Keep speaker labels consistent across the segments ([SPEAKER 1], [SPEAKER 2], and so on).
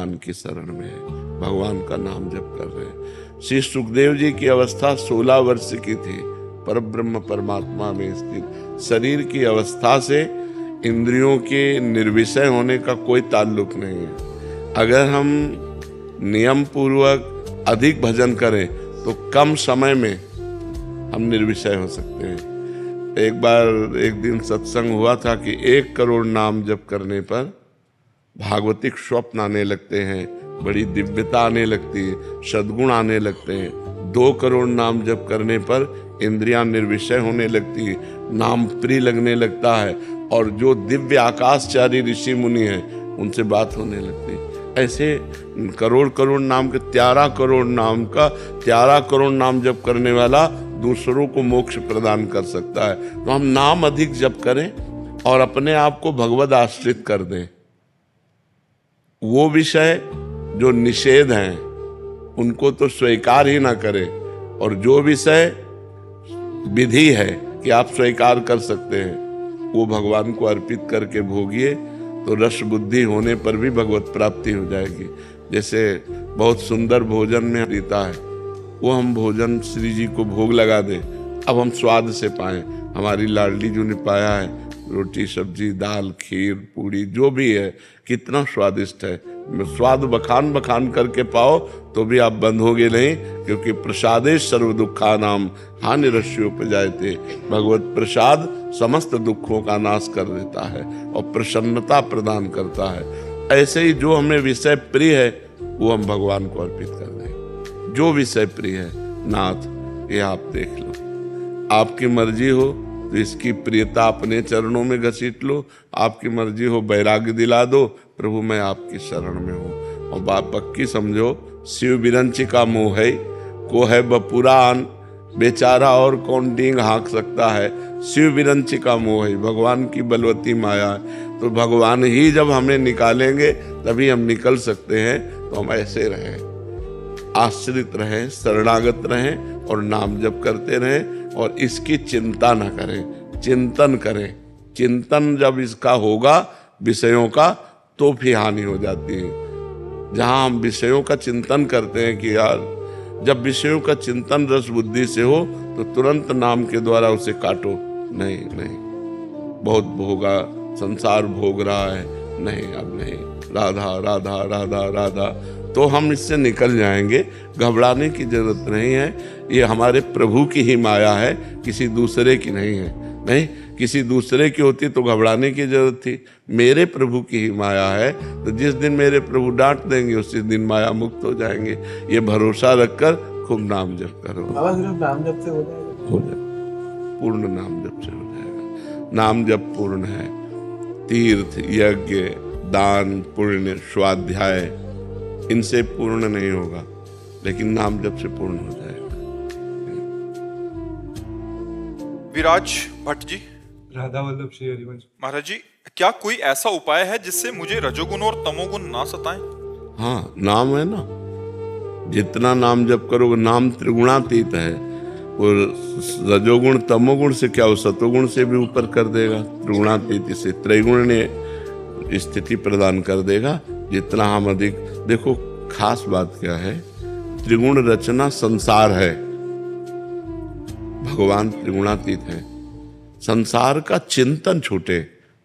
[SPEAKER 1] भगवान की शरण में है, भगवान का नाम जप कर रहे हैं। श्री सुखदेव जी की अवस्था 16 वर्ष की थी, परब्रह्म परमात्मा में स्थित। शरीर की अवस्था से इंद्रियों के निर्विषय होने का कोई ताल्लुक नहीं है। अगर हम नियम पूर्वक अधिक भजन करें तो कम समय में हम निर्विषय हो सकते हैं। एक बार एक दिन सत्संग हुआ था कि 1 करोड़ नाम जप करने पर भागवतिक स्वप्न आने लगते हैं, बड़ी दिव्यता आने लगती है, सद्गुण आने लगते हैं। 2 करोड़ नाम जप करने पर इंद्रियां निर्विषय होने लगती है, नाम प्रिय लगने लगता है, और जो दिव्य आकाशचारी ऋषि मुनि हैं उनसे बात होने लगती है। ऐसे करोड़ करोड़ नाम के 13 करोड़ नाम का 13 करोड़ नाम जप करने वाला दूसरों को मोक्ष प्रदान कर सकता है। तो हम नाम अधिक जप करें और अपने आप को भगवद आश्रित कर दें। वो विषय जो निषेध हैं उनको तो स्वीकार ही ना करें, और जो विषय विधि है कि आप स्वीकार कर सकते हैं वो भगवान को अर्पित करके भोगिए, तो रस बुद्धि होने पर भी भगवत प्राप्ति हो जाएगी। जैसे बहुत सुंदर भोजन में रीता है, वो हम भोजन श्री जी को भोग लगा दें, अब हम स्वाद से पाएं। हमारी लाडली जो ने पाया है, रोटी सब्जी दाल खीर पूड़ी जो भी है कितना स्वादिष्ट है, स्वाद बखान बखान करके पाओ तो भी आप बंधोगे नहीं, क्योंकि प्रसादे सर्व दुखानाम हानि रस्योपजायते। भगवत प्रसाद समस्त दुखों का नाश कर देता है और प्रसन्नता प्रदान करता है। ऐसे ही जो हमें विषय प्रिय है वो हम भगवान को अर्पित कर दें। जो विषय प्रिय है, नाथ ये आप देख लो, आपकी मर्जी हो तो इसकी प्रियता अपने चरणों में घसीट लो, आपकी मर्जी हो वैराग्य दिला दो, प्रभु मैं आपकी शरण में हूँ। और बात पक्की समझो, शिव बिरंची का मोह है को है बपुरान, बेचारा और कौन डींग हाँक सकता है। शिव बिरंची का मोह है, भगवान की बलवती माया है। तो भगवान ही जब हमें निकालेंगे तभी हम निकल सकते हैं। तो हम ऐसे रहें, आश्रित रहें, शरणागत रहें और नाम जप करते रहें, और इसकी चिंता ना करें, चिंतन करें। चिंतन जब इसका होगा विषयों का तो फिर हानि हो जाती है। जहां हम विषयों का चिंतन करते हैं कि यार, जब विषयों का चिंतन रस बुद्धि से हो तो तुरंत नाम के द्वारा उसे काटो। नहीं नहीं, बहुत भोगा, संसार भोग रहा है, नहीं अब नहीं, राधा राधा राधा राधा, तो हम इससे निकल जाएंगे। घबराने की जरूरत नहीं है, ये हमारे प्रभु की ही माया है, किसी दूसरे की नहीं है। नहीं, किसी दूसरे की होती तो घबराने की जरूरत थी। मेरे प्रभु की ही माया है, तो जिस दिन मेरे प्रभु डांट देंगे उसी दिन माया मुक्त हो जाएंगे। ये भरोसा रखकर खूब नाम जप करो।
[SPEAKER 2] नाम जप से हो जाएगा,
[SPEAKER 1] हो जाएगा, पूर्ण नाम जप से हो जाएगा। नाम जप पूर्ण है। तीर्थ यज्ञ दान पुण्य स्वाध्याय इनसे पूर्ण नहीं होगा, लेकिन नाम जप से पूर्ण हो जाएगा।
[SPEAKER 3] विराज भट्ट जी,
[SPEAKER 2] राधा वल्लभ श्री हरिवंश
[SPEAKER 3] महाराज जी, क्या कोई ऐसा उपाय है जिससे मुझे रजोगुण और तमोगुण ना सताएं?
[SPEAKER 1] हाँ, नाम है ना, जितना नाम जप करोगे, नाम त्रिगुणातीत है। वो रजोगुण तमोगुण से क्या, वो सतोगुण से भी ऊपर कर देगा। त्रिगुणातीत से त्रैगुण ने स्थिति प्रदान कर देगा। जितना हम अधिक देखो, खास बात क्या है, त्रिगुण रचना संसार है, भगवान त्रिगुणातीत है। संसार का चिंतन छूटे,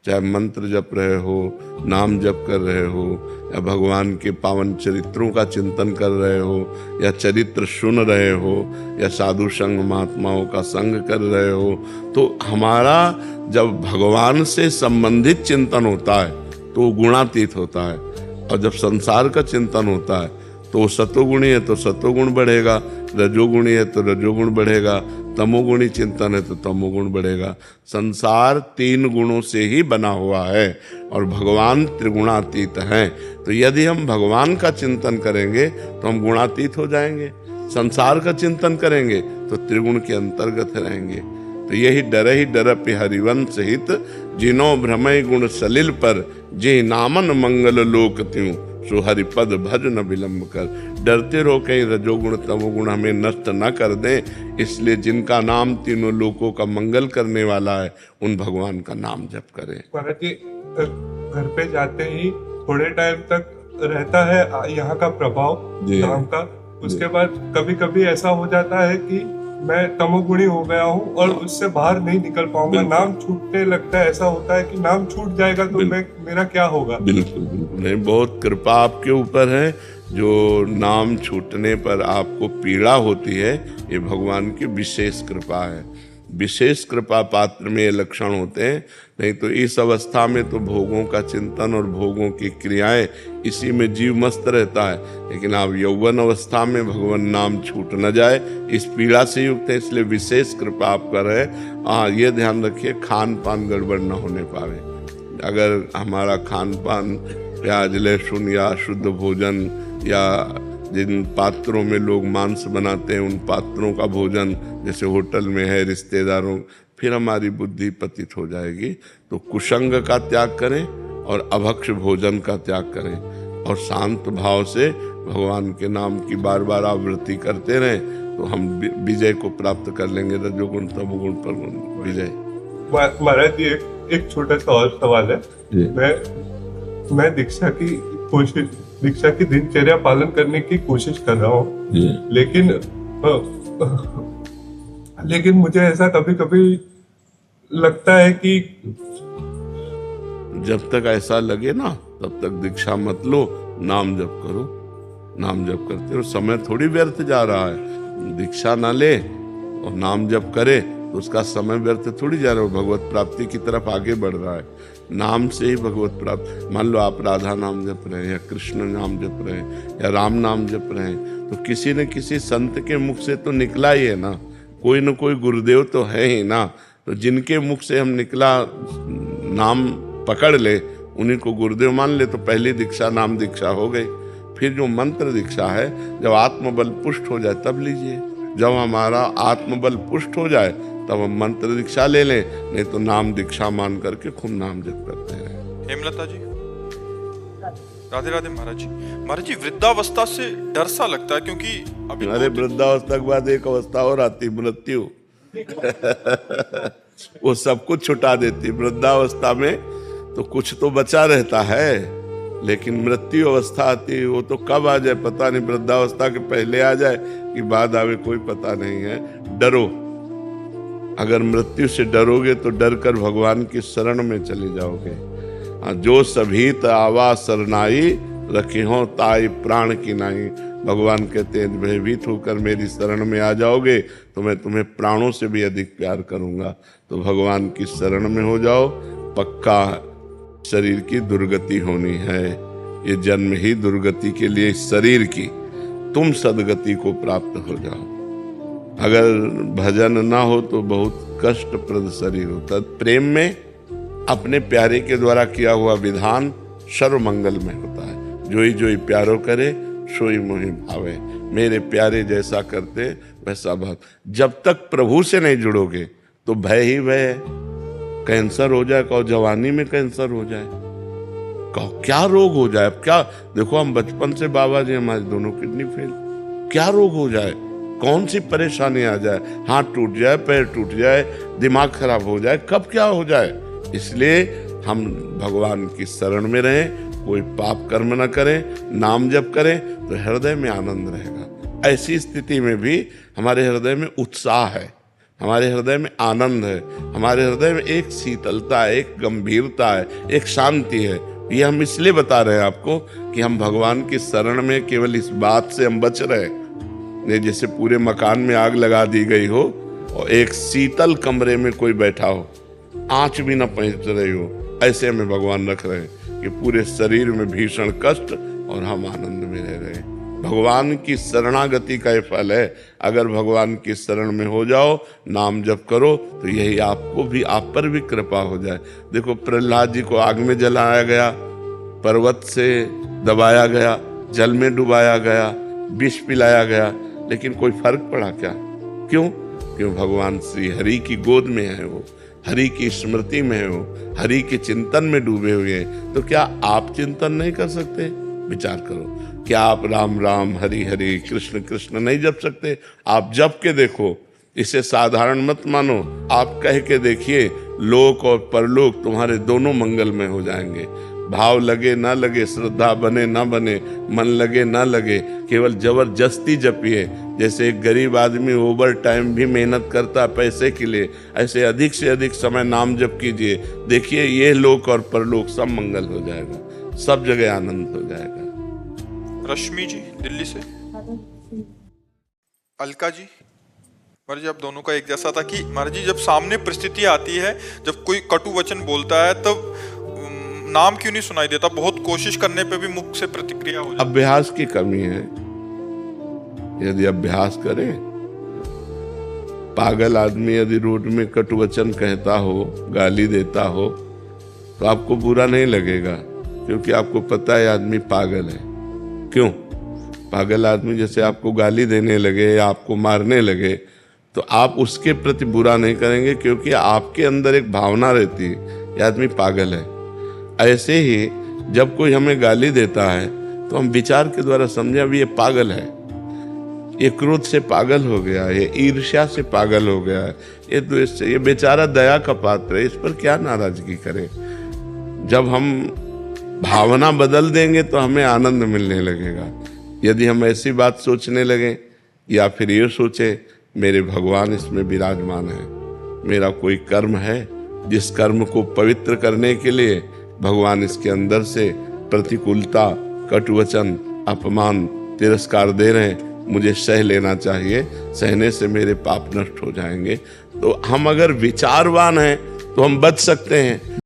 [SPEAKER 1] चाहे मंत्र जप रहे हो, नाम जप कर रहे हो, या भगवान के पावन चरित्रों का चिंतन कर रहे हो, या चरित्र सुन रहे हो, या साधु संग महात्माओं का संग कर रहे हो, तो हमारा जब भगवान से संबंधित चिंतन होता है तो गुणातीत होता है। और जब संसार का चिंतन होता है तो सतोगुणी है तो सतोगुण बढ़ेगा, रजोगुणी है तो रजोगुण बढ़ेगा, तमोगुणी चिंतन है तो तमोगुण बढ़ेगा। संसार 3 गुणों से ही बना हुआ है और भगवान त्रिगुणातीत हैं। तो यदि हम भगवान का चिंतन करेंगे तो हम गुणातीत हो जाएंगे, संसार का चिंतन करेंगे तो त्रिगुण के अंतर्गत रहेंगे। तो यही डरपि हरिवंश हित, जिनो भ्रमय गुण सलिल पर, जे नामन मंगल लोक त्यों, सो हरिपद भज न विलंब कर। डरते रहो कहीं रजोगुण तमोगुण हमें नष्ट न कर दें, इसलिए जिनका नाम तीनों लोकों का मंगल करने वाला है उन भगवान का नाम जप करें।
[SPEAKER 2] महाराज जी, घर पे जाते ही थोड़े टाइम तक रहता है यहाँ का प्रभाव
[SPEAKER 1] जी।
[SPEAKER 2] नाम का। उसके बाद कभी कभी ऐसा हो जाता है कि मैं तमोगुणी हो गया हूँ और उससे बाहर नहीं निकल पाऊंगा,
[SPEAKER 1] बिल्कुल।
[SPEAKER 2] नाम छूटने लगता है। ऐसा होता है कि नाम छूट जाएगा तो मेरा क्या होगा।
[SPEAKER 1] बिल्कुल बिल्कुल नहीं, बहुत कृपा आपके ऊपर है। जो नाम छूटने पर आपको पीड़ा होती है, ये भगवान की विशेष कृपा है। विशेष कृपा पात्र में ये लक्षण होते हैं। नहीं तो इस अवस्था में तो भोगों का चिंतन और भोगों की क्रियाएं, इसी में जीव मस्त रहता है। लेकिन आप यौवन अवस्था में भगवान नाम छूट न जाए, इस पीड़ा से युक्त है, इसलिए विशेष कृपा आप कर रहे हैं। हाँ, ये ध्यान रखिए खान पान गड़बड़ न होने पावे। अगर हमारा खान पान प्याज लहसुन या शुद्ध भोजन, या जिन पात्रों में लोग मांस बनाते हैं उन पात्रों का भोजन जैसे होटल में है, रिश्तेदारों, फिर हमारी बुद्धि पतित हो जाएगी। तो कुसंग का त्याग करें और अभक्ष भोजन का त्याग करें, और शांत भाव से भगवान के नाम की बार बार आवृत्ति करते रहें, तो हम विजय को प्राप्त कर लेंगे। रजोगुण तमोगुण पर विजय।
[SPEAKER 2] महाराज जी, एक छोटा सा और सवाल है। मैं दीक्षा की दिनचर्या पालन करने की कोशिश कर रहा हूँ, लेकिन मुझे ऐसा कभी कभी लगता है कि
[SPEAKER 1] जब तक ऐसा लगे ना, तब तक दीक्षा मत लो, नाम जप करो। नाम जप करते हो समय थोड़ी व्यर्थ जा रहा है। दीक्षा ना ले और नाम जप करे तो उसका समय व्यर्थ थोड़ी जा रहा है, भगवत प्राप्ति की तरफ आगे बढ़ रहा है। नाम से ही भगवत प्राप्त। मान लो आप राधा नाम जप रहे हैं, या कृष्ण नाम जप रहे हैं, या राम नाम जप रहे हैं, तो किसी न किसी संत के मुख से तो निकला ही है ना। कोई न कोई गुरुदेव तो है ही ना। तो जिनके मुख से हम निकला नाम पकड़ ले, उन्हीं को गुरुदेव मान ले, तो पहली दीक्षा नाम दीक्षा हो गई। फिर जो मंत्र दीक्षा है, जब आत्मबल पुष्ट हो जाए तब लीजिए। जब हमारा आत्मबल पुष्ट हो जाए तब हम मंत्र दीक्षा ले लें, नहीं तो नाम दीक्षा मान करके खूब नाम जप करते हैं।
[SPEAKER 3] हेमलता जी, राधे राधे। महाराज जी, वृद्धावस्था से डर सा लगता है, क्योंकि अभी
[SPEAKER 1] अरे वृद्धावस्था के बाद एक अवस्था और आती, मृत्यु। वो सब कुछ छुटा देती। वृद्धावस्था में तो कुछ तो बचा रहता है, लेकिन मृत्यु अवस्था आती है, वो तो कब आ जाए पता नहीं। वृद्धावस्था के पहले आ जाए कि बाद आवे, कोई पता नहीं है। डरो, अगर मृत्यु से डरोगे तो डर कर भगवान की शरण में चले जाओगे। जो सभीत आवा सरनाई, रखी हो ताई प्राण की नाई। भगवान कहते हैं भयभीत होकर मेरी शरण में आ जाओगे तो मैं तुम्हें प्राणों से भी अधिक प्यार करूंगा। तो भगवान की शरण में हो जाओ, पक्का शरीर की दुर्गति होनी है। ये जन्म ही दुर्गति के लिए शरीर की, तुम सदगति को प्राप्त हो जाओ। अगर भजन ना हो तो बहुत कष्टप्रद शरीर होता। प्रेम में अपने प्यारे के द्वारा किया हुआ विधान सर्वमंगल में होता है। जोई जोई प्यारो करे, सोई मोहि भावे। मेरे प्यारे जैसा करते वैसा भाव। जब तक प्रभु से नहीं जुड़ोगे तो भय ही भय है। कैंसर हो जाए, कहो जवानी में कैंसर हो जाए, कहो क्या रोग हो जाए। अब क्या देखो, हम बचपन से बाबा जी हमारी दोनों किडनी फेल, क्या रोग हो जाए, कौन सी परेशानी आ जाए, हाथ टूट जाए, पैर टूट जाए, दिमाग खराब हो जाए, कब क्या हो जाए। इसलिए हम भगवान की शरण में रहें, कोई पाप कर्म न करें, नाम जप करें तो हृदय में आनंद रहेगा। ऐसी स्थिति में भी हमारे हृदय में उत्साह है, हमारे हृदय में आनंद है, हमारे हृदय में एक शीतलता है, एक गंभीरता है, एक शांति है। ये हम इसलिए बता रहे हैं आपको कि हम भगवान की शरण में केवल इस बात से हम बच रहे नहीं, जैसे पूरे मकान में आग लगा दी गई हो और एक शीतल कमरे में कोई बैठा हो, आंच भी ना पहुंच रही हो, ऐसे में भगवान रख रहे हैं कि पूरे शरीर में भीषण कष्ट और हम आनंद में रह रहे हैं। भगवान की शरणागति का ये फल है। अगर भगवान की शरण में हो जाओ, नाम जप करो, तो यही आपको भी, आप पर भी कृपा हो जाए। देखो प्रहलाद जी को आग में जलाया गया, पर्वत से दबाया गया, जल में डुबाया गया, विष पिलाया गया, लेकिन कोई फर्क पड़ा क्या? क्यों? क्यों भगवान श्री हरि की गोद में है, वो हरि की स्मृति में है, वो हरि के चिंतन में डूबे हुए हैं। तो क्या आप चिंतन नहीं कर सकते? विचार करो, क्या आप राम राम हरि हरि कृष्ण कृष्ण नहीं जप सकते? आप जप के देखो, इसे साधारण मत मानो, आप कह के देखिए, लोक और परलोक तुम्हारे दोनों मंगल में हो जाएंगे। भाव लगे ना लगे, श्रद्धा बने ना बने, मन लगे ना लगे, केवल जबरदस्ती जपिए। जैसे एक गरीब आदमी ओवर टाइम भी मेहनत करता है पैसे के लिए, ऐसे अधिक से अधिक समय नाम जप कीजिए। देखिए ये लोक और परलोक सब मंगल हो जाएगा, सब जगह आनंद हो जाएगा।
[SPEAKER 3] रश्मि जी दिल्ली से। अलका जी। महाराज जी आप दोनों का एक जैसा था कि महाराज जी जब सामने परिस्थिति आती है, जब कोई कटु वचन बोलता है, तब नाम क्यों नहीं सुनाई देता? बहुत कोशिश करने पे भी मुख से प्रतिक्रिया हो जाती है।
[SPEAKER 1] अभ्यास की कमी है। यदि अभ्यास करें, पागल आदमी यदि रोड में कटु वचन कहता हो, गाली देता हो, तो आपको बुरा नहीं लगेगा, क्योंकि आपको पता है आदमी पागल है। क्यों? पागल आदमी जैसे आपको गाली देने लगे या आपको मारने लगे, तो आप उसके प्रति बुरा नहीं करेंगे, क्योंकि आपके अंदर एक भावना रहती है ये आदमी पागल है। ऐसे ही जब कोई हमें गाली देता है तो हम विचार के द्वारा समझे अब ये पागल है, ये क्रोध से पागल हो गया है, ये ईर्ष्या से पागल हो गया है, ये द्वेष से, ये बेचारा दया का पात्र है, इस पर क्या नाराजगी करें। जब हम भावना बदल देंगे तो हमें आनंद मिलने लगेगा। यदि हम ऐसी बात सोचने लगें या फिर ये सोचे मेरे भगवान इसमें विराजमान है, मेरा कोई कर्म है जिस कर्म को पवित्र करने के लिए भगवान इसके अंदर से प्रतिकूलता, कटुवचन, अपमान, तिरस्कार दे रहे हैं, मुझे सह लेना चाहिए, सहने से मेरे पाप नष्ट हो जाएंगे। तो हम अगर विचारवान हैं तो हम बच सकते हैं।